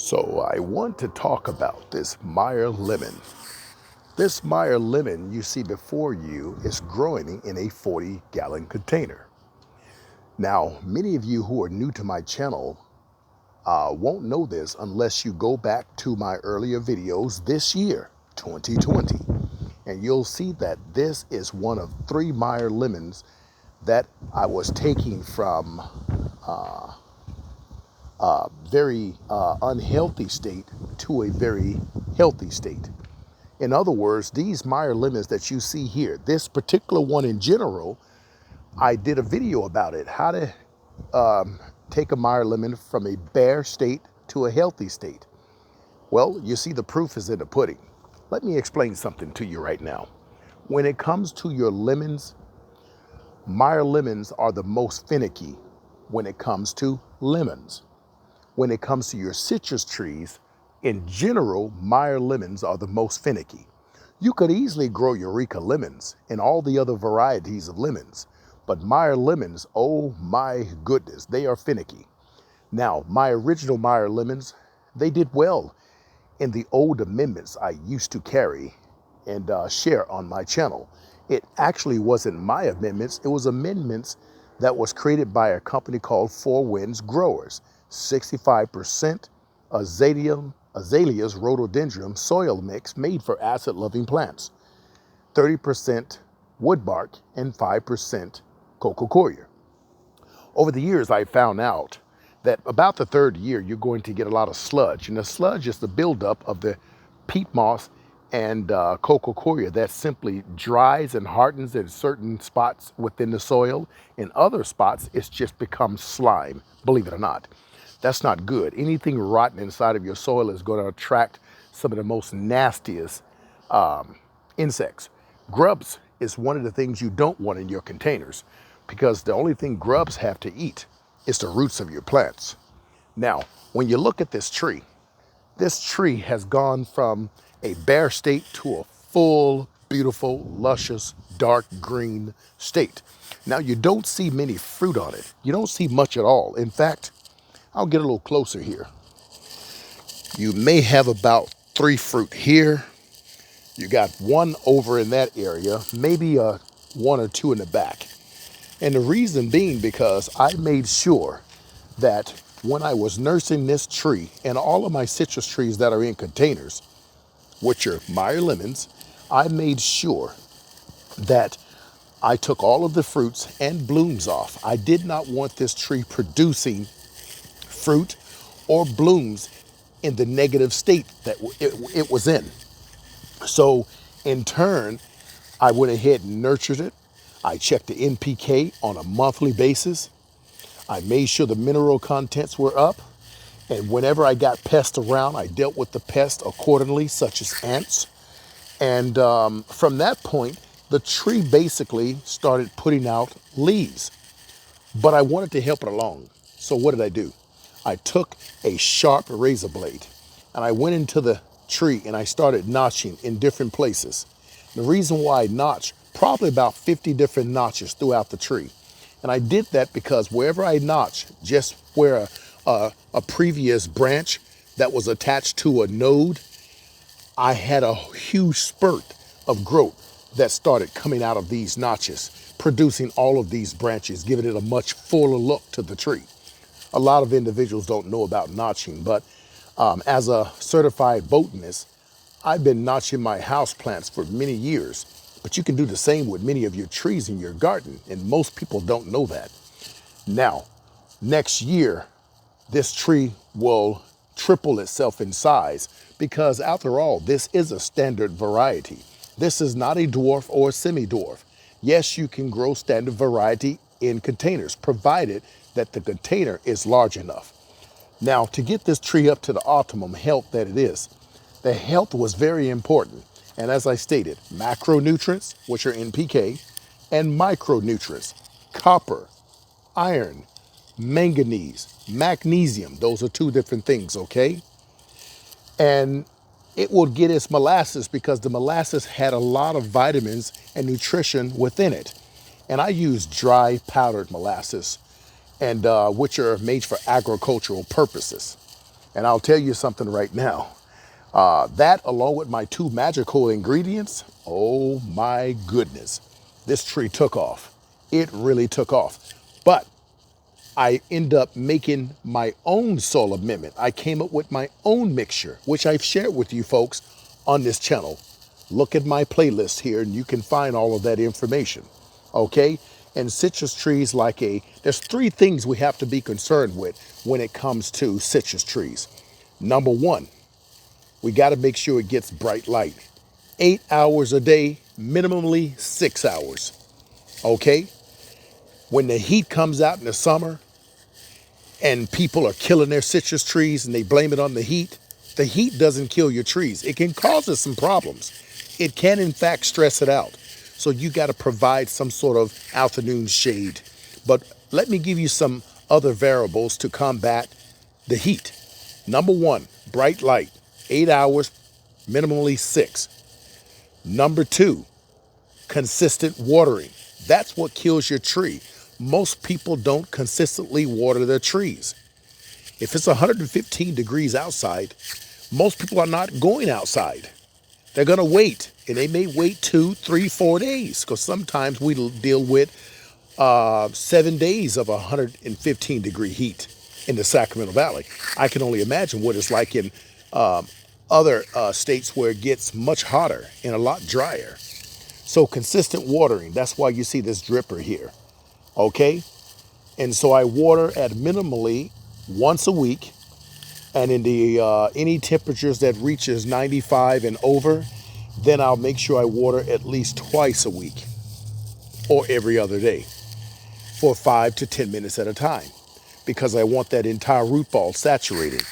So I want to talk about this Meyer lemon. This Meyer lemon you see before you is growing in a 40-gallon container. Now, many of you who are new to my channel won't know this unless you go back to my earlier videos this year, 2020. And you'll see that this is one of 3 Meyer lemons that I was taking from very unhealthy state to a very healthy state. In other words, these Meyer lemons that you see here, this particular one in general, I did a video about it, how to take a Meyer lemon from a bare state to a healthy state. Well, you see the proof is in the pudding. Let me explain something to you right now. When it comes to your lemons, Meyer lemons are the most finicky when it comes to lemons. When it comes to your citrus trees, in general, Meyer lemons are the most finicky. You could easily grow Eureka lemons and all the other varieties of lemons, but Meyer lemons, oh my goodness, they are finicky. Now, my original Meyer lemons, they did well in the old amendments I used to carry and share on my channel. It actually wasn't my amendments, it was amendments that was created by a company called Four Winds Growers. 65% azaleas rhododendron soil mix made for acid-loving plants, 30% wood bark, and 5% coco coir. Over the years, I found out that about the 3rd year, you're going to get a lot of sludge. And the sludge is the buildup of the peat moss and coco coir that simply dries and hardens in certain spots within the soil. In other spots, it's just become slime, believe it or not. That's not good. Anything rotten inside of your soil is going to attract some of the most nastiest insects. Grubs is one of the things you don't want in your containers because the only thing grubs have to eat is the roots of your plants. Now, when you look at this tree has gone from a bare state to a full, beautiful, luscious, dark green state. Now, you don't see many fruit on it. You don't see much at all. In fact, I'll get a little closer here. You may have about 3 fruit here. You got 1 over in that area, maybe 1 or 2 in the back. And the reason being because I made sure that when I was nursing this tree and all of my citrus trees that are in containers, which are Meyer lemons, I made sure that I took all of the fruits and blooms off. I did not want this tree producing fruit or blooms in the negative state that it was in. So in turn, I went ahead and nurtured it. I checked the NPK on a monthly basis. I made sure the mineral contents were up. And whenever I got pests around, I dealt with the pests accordingly, such as ants. And from that point, the tree basically started putting out leaves. But I wanted to help it along. So what did I do? I took a sharp razor blade and I went into the tree and I started notching in different places. The reason why I notched probably about 50 different notches throughout the tree. And I did that because wherever I notched, just where a previous branch that was attached to a node, I had a huge spurt of growth that started coming out of these notches, producing all of these branches, giving it a much fuller look to the tree. A lot of individuals don't know about notching, but as a certified botanist, I've been notching my house plants for many years, but you can do the same with many of your trees in your garden, and most people don't know that. Now, next year, this tree will triple itself in size because after all, this is a standard variety. This is not a dwarf or a semi-dwarf. Yes, you can grow standard variety in containers, provided that the container is large enough. Now, to get this tree up to the optimum health that it is, the health was very important. And as I stated, macronutrients, which are NPK, and micronutrients, copper, iron, manganese, magnesium. Those are 2 different things, okay? And it would get its molasses because the molasses had a lot of vitamins and nutrition within it. And I use dry powdered molasses, and which are made for agricultural purposes. And I'll tell you something right now. That along with my two magical ingredients, oh my goodness, this tree took off. It really took off. But I end up making my own soil amendment. I came up with my own mixture, which I've shared with you folks on this channel. Look at my playlist here and you can find all of that information. Okay? And citrus trees there's three things we have to be concerned with when it comes to citrus trees. Number one, we got to make sure it gets bright light. 8 hours a day, minimally 6 hours. Okay? When the heat comes out in the summer and people are killing their citrus trees and they blame it on the heat doesn't kill your trees. It can cause us some problems. It can, in fact, stress it out. So you got to provide some sort of afternoon shade. But let me give you some other variables to combat the heat. Number one, bright light, 8 hours, minimally 6. Number two, consistent watering. That's what kills your tree. Most people don't consistently water their trees. If it's 115 degrees outside, most people are not going outside. They're going to wait, and they may wait 2, 3, 4 days, because sometimes we deal with 7 days of 115 degree heat in the Sacramento Valley. I can only imagine what it's like in other states where it gets much hotter and a lot drier. So consistent watering, that's why you see this dripper here, okay? And so I water at minimally once a week, and in the any temperatures that reaches 95 and over, then I'll make sure I water at least twice a week or every other day for 5 to 10 minutes at a time, because I want that entire root ball saturated.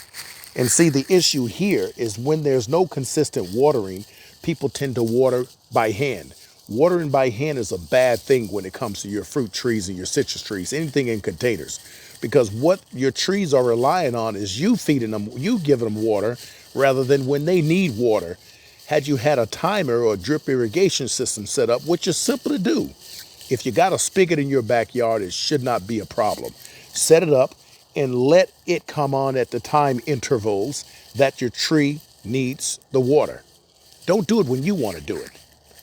And see, the issue here is when there's no consistent watering, people tend to water by hand. Watering by hand is a bad thing when it comes to your fruit trees and your citrus trees, anything in containers, because what your trees are relying on is you feeding them, you giving them water, rather than when they need water. Had you had a timer or a drip irrigation system set up, which is simple to do, if you got a spigot in your backyard, it should not be a problem. Set it up and let it come on at the time intervals that your tree needs the water. Don't do it when you want to do it.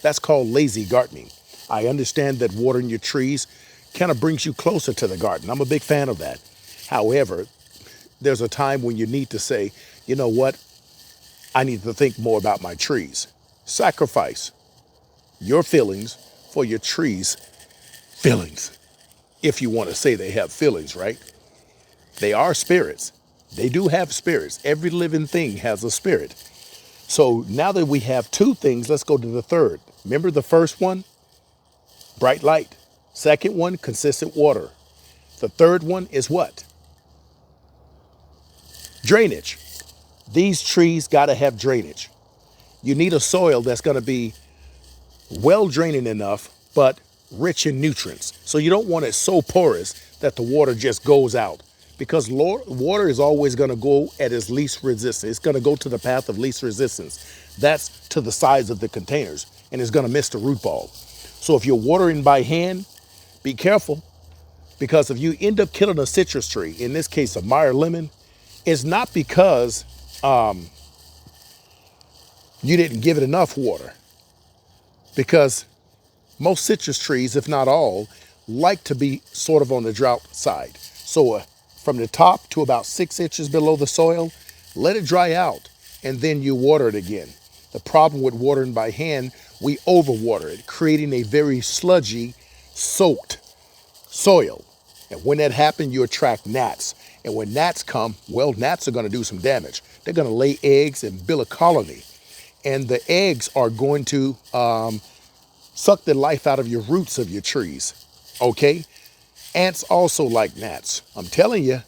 That's called lazy gardening. I understand that watering your trees kind of brings you closer to the garden. I'm a big fan of that. However, there's a time when you need to say, you know what? I need to think more about my trees. Sacrifice your feelings for your trees' feelings. If you want to say they have feelings, right? They are spirits. They do have spirits. Every living thing has a spirit. So now that we have two things, let's go to the third. Remember the first one? Bright light. Second one, consistent water. The third one is what? Drainage. These trees got to have drainage. You need a soil that's going to be well draining enough, but rich in nutrients. So you don't want it so porous that the water just goes out, because water is always going to go at its least resistance. It's going to go to the path of least resistance. That's to the size of the containers, and it's going to miss the root ball. So if you're watering by hand, be careful, because if you end up killing a citrus tree, in this case a Meyer lemon, it's not because you didn't give it enough water, because most citrus trees, if not all, like to be sort of on the drought side. So from the top to about 6 inches below the soil, let it dry out, and then you water it again. The problem with watering by hand, we overwater it, creating a very sludgy, soaked soil. And when that happens, you attract gnats. And when gnats come, well, gnats are going to do some damage. They're going to lay eggs and build a colony. And the eggs are going to suck the life out of your roots of your trees, okay? Ants also like gnats, I'm telling you.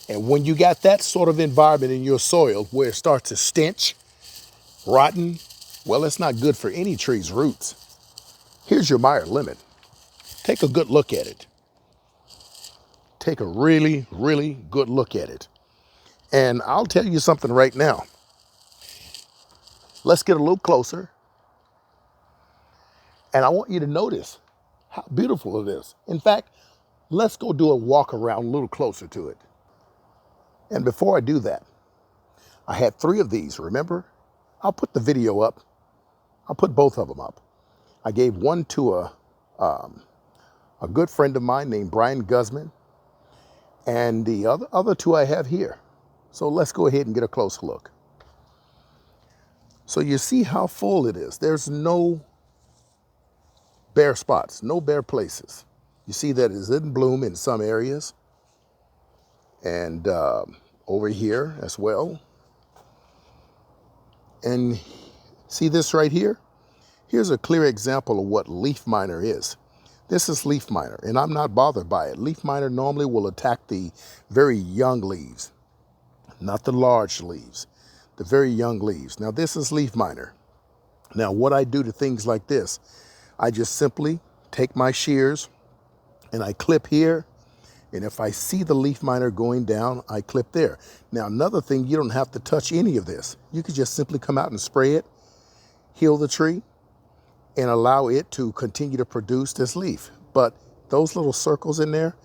And when you got that sort of environment in your soil where it starts to stench, rotten, well, it's not good for any tree's roots. Here's your Meyer lemon. Take a good look at it. Take a really, really good look at it. And I'll tell you something right now. Let's get a little closer. And I want you to notice how beautiful it is. In fact, let's go do a walk around a little closer to it. And before I do that, I had 3 of these, remember? I'll put the video up. I'll put both of them up. I gave one to a good friend of mine named Brian Guzman, and the other 2 I have here. So let's go ahead and get a close look. So you see how full it is. There's no bare spots, no bare places. You see that it's in bloom in some areas, and over here as well. And see this right here? Here's a clear example of what leaf miner is. This is leaf miner, and I'm not bothered by it. Leaf miner normally will attack the very young leaves, not the large leaves, the very young leaves. Now this is leaf miner. Now what I do to things like this, I just simply take my shears and I clip here, and if I see the leaf miner going down, I clip there. Now another thing, you don't have to touch any of this. You could just simply come out and spray it, heal the tree, and allow it to continue to produce this leaf. But those little circles in there,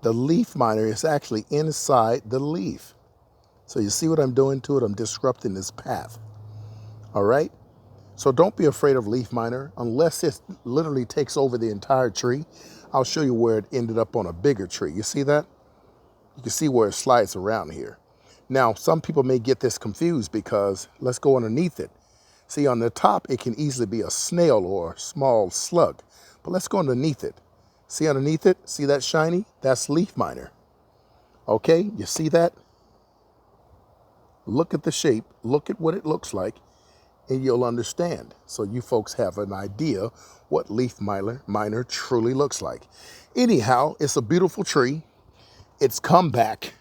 the leaf miner is actually inside the leaf. So you see what I'm doing to it? I'm disrupting this path. All right? So don't be afraid of leaf miner unless it literally takes over the entire tree. I'll show you where it ended up on a bigger tree. You see that? You can see where it slides around here. Now, some people may get this confused because let's go underneath it. See, on the top, it can easily be a snail or a small slug. But let's go underneath it. See underneath it? See that shiny? That's leaf miner. Okay, you see that? Look at the shape. Look at what it looks like, and you'll understand. So you folks have an idea what leaf miner truly looks like. Anyhow, it's a beautiful tree. It's come back,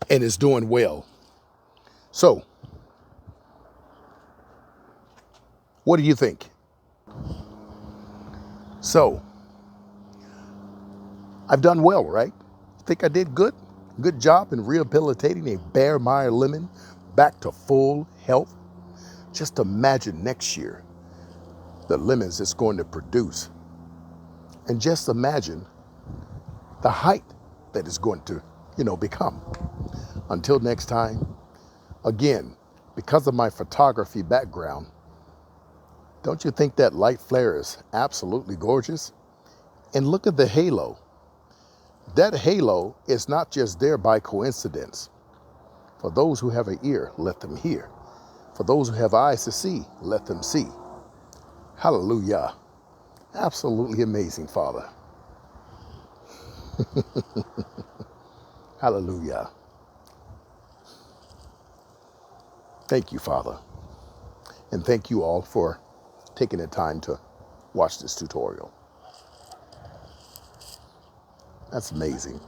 and it's doing well. So, what do you think? So, I've done well, right? Think I did good? Good job in rehabilitating a bare Meyer lemon back to full health. Just imagine next year the lemons it's going to produce. And just imagine the height that it's going to, become. Until next time, again, because of my photography background, don't you think that light flare is absolutely gorgeous? And look at the halo. That halo is not just there by coincidence. For those who have an ear, let them hear. For those who have eyes to see, let them see. Hallelujah. Absolutely amazing, Father. Hallelujah. Thank you, Father. And thank you all for taking the time to watch this tutorial. That's amazing.